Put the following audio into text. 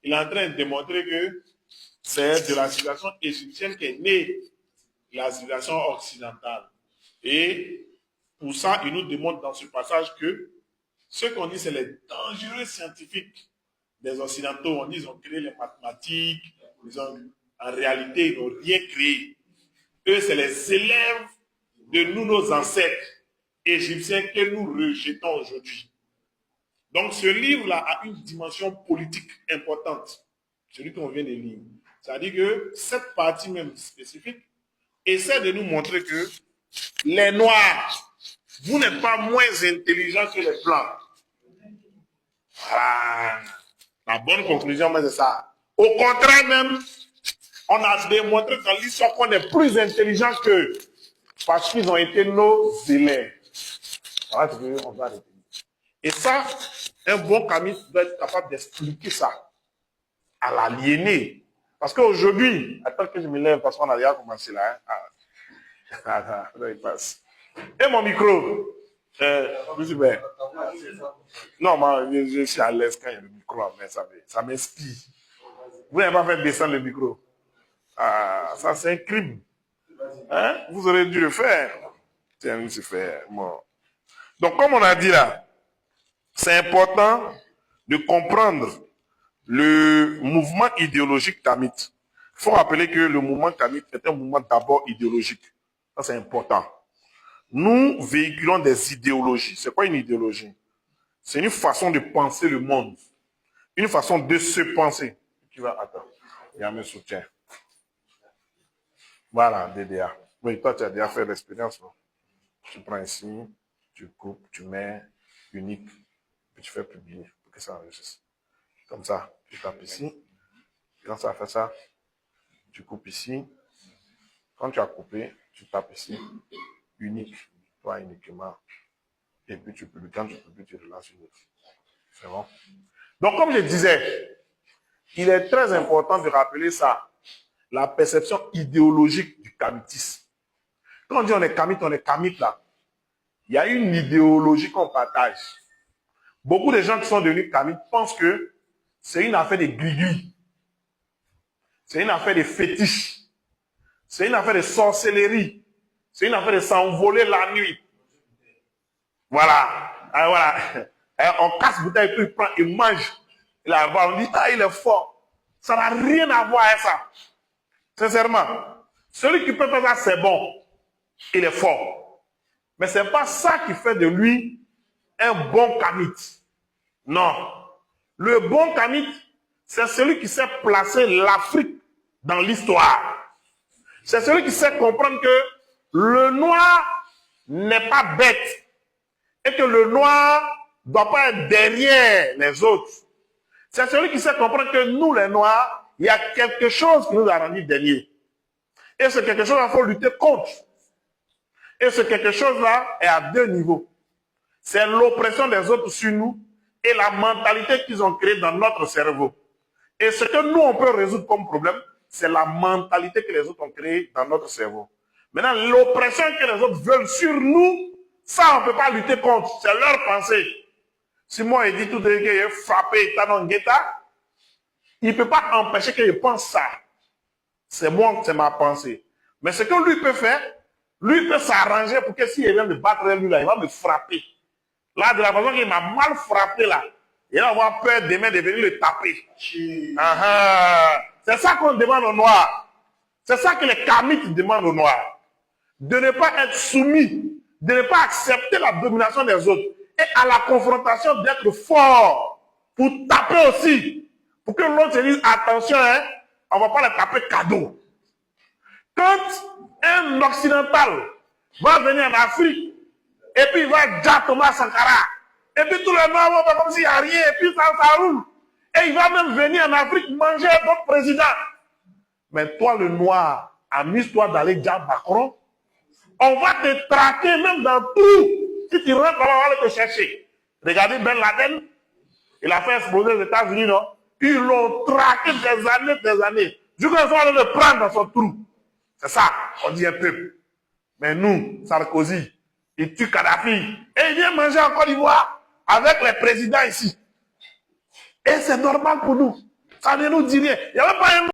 il est en train de démontrer que c'est de la civilisation égyptienne qu'est née la civilisation occidentale. Et pour ça, il nous démontre dans ce passage que ce qu'on dit, c'est les dangereux scientifiques des Occidentaux. On dit qu'ils ont créé les mathématiques, en réalité, ils n'ont rien créé. Eux, c'est les élèves de nous, nos ancêtres égyptiens que nous rejetons aujourd'hui. Donc, ce livre-là a une dimension politique importante, celui qu'on vient de lire. C'est-à-dire que cette partie même spécifique essaie de nous montrer que les Noirs, vous n'êtes pas moins intelligents que les Blancs. Voilà. La bonne conclusion, c'est ça. Au contraire même, on a démontré dans l'histoire qu'on est plus intelligents qu'eux parce qu'ils ont été nos élèves. Voilà ce qu'on va retenir. Et ça, un bon Camille doit être capable d'expliquer ça à l'aliéné. Parce qu'aujourd'hui, attends que je me lève parce qu'on a déjà commencé là. Là, il passe. Et mon micro non, moi, je suis à l'aise quand il y a le micro, mais ça m'inspire. Vous n'avez pas fait descendre le micro. Ah, ça c'est un crime. Hein? Vous aurez dû le faire. Tiens, c'est fait. Bon. Donc, comme on a dit là, c'est important de comprendre le mouvement idéologique kamite. Il faut rappeler que le mouvement kamite est un mouvement d'abord idéologique. Ça, c'est important. Nous véhiculons des idéologies. C'est quoi une idéologie? C'est une façon de penser le monde. Une façon de se penser. Tu vas, attends, il y a mes soutiens. Voilà, DDA. Oui, toi, tu as déjà fait l'expérience. Tu prends ici, tu coupes, tu mets unique, puis tu fais publier pour que ça enregistre. Comme ça, tu tapes ici. Quand ça fait ça, tu coupes ici. Quand tu as coupé, tu tapes ici. Unique, toi uniquement. Et puis tu publies. Quand tu publies, tu relances une autre. C'est bon? Donc, comme je disais, il est très important de rappeler ça. La perception idéologique du kamitisme. Quand on dit on est kamite là. Il y a une idéologie qu'on partage. Beaucoup de gens qui sont devenus kamites pensent que c'est une affaire de gris-gris. C'est une affaire de fétiche. C'est une affaire de sorcellerie. C'est une affaire de s'envoler la nuit. Voilà. Alors, voilà. On casse bouteille et tout, il prend, il mange. On dit, ah, il est fort. Ça n'a rien à voir avec ça. Sincèrement. Celui qui peut faire ça, c'est bon. Il est fort. Mais ce n'est pas ça qui fait de lui un bon kamite. Non. Le bon kamite, c'est celui qui sait placer l'Afrique dans l'histoire. C'est celui qui sait comprendre que le noir n'est pas bête et que le noir ne doit pas être derrière les autres. C'est celui qui sait comprendre que nous, les noirs, il y a quelque chose qui nous a rendu dernier. Et ce quelque chose-là, il faut lutter contre. Et ce quelque chose-là est à deux niveaux. C'est l'oppression des autres sur nous et la mentalité qu'ils ont créée dans notre cerveau. Et ce que nous, on peut résoudre comme problème, c'est la mentalité que les autres ont créée dans notre cerveau. Maintenant, l'oppression que les autres veulent sur nous, ça, on ne peut pas lutter contre. C'est leur pensée. Si moi, il dit tout de suite qu'il est frappé, il ne peut pas empêcher qu'il pense ça. C'est moi, c'est ma pensée. Mais ce que lui peut faire, lui peut s'arranger pour que s'il vient me battre lui, là, il va me frapper. Là, de la façon qu'il m'a mal frappé, là, il va avoir peur demain de venir le taper. C'est ça qu'on demande aux Noirs. C'est ça que les kamites demandent aux Noirs. De ne pas être soumis, de ne pas accepter la domination des autres et à la confrontation d'être fort pour taper aussi. Pour que l'autre se dise, attention, hein, on ne va pas le taper cadeau. Quand un occidental va venir en Afrique et puis il va dire Thomas Sankara, et puis tous les noirs vont faire comme s'il n'y a rien, et puis ça roule. Et il va même venir en Afrique manger d'autres présidents. Mais toi, le noir, amuse-toi d'aller dire Macron. On va te traquer même dans tout. Si tu rentres, on va aller te chercher. Regardez Ben Laden, il a fait exploser les États-Unis, non? Ils l'ont traqué des années. Jusqu'à ce qu'on va le prendre dans son trou. C'est ça, on dit un peuple. Mais nous, Sarkozy, il tue Kadhafi. Et il vient manger en Côte d'Ivoire avec les présidents ici. Et c'est normal pour nous. Ça ne nous dit rien. Il n'y avait pas un